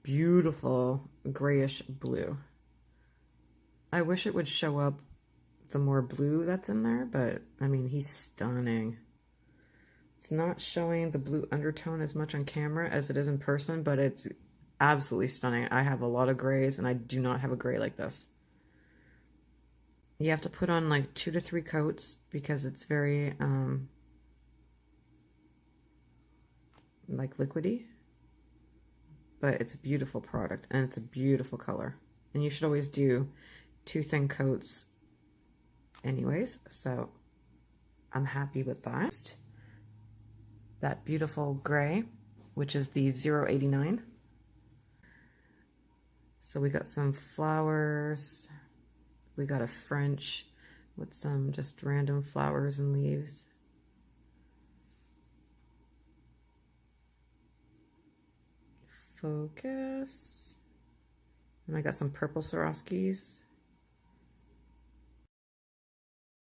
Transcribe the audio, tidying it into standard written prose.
beautiful grayish blue. I wish it would show up the more blue that's in there, but I mean, he's stunning. It's not showing the blue undertone as much on camera as it is in person, but it's absolutely stunning. I have a lot of grays and I do not have a gray like this. You have to put on like 2 to 3 coats because it's very like liquidy, but it's a beautiful product and it's a beautiful color. And you should always do 2 thin coats anyways, so I'm happy with that. That beautiful gray, which is the 089. So we got some flowers. We got a French with some just random flowers and leaves. Focus. And I got some purple Swarovskis.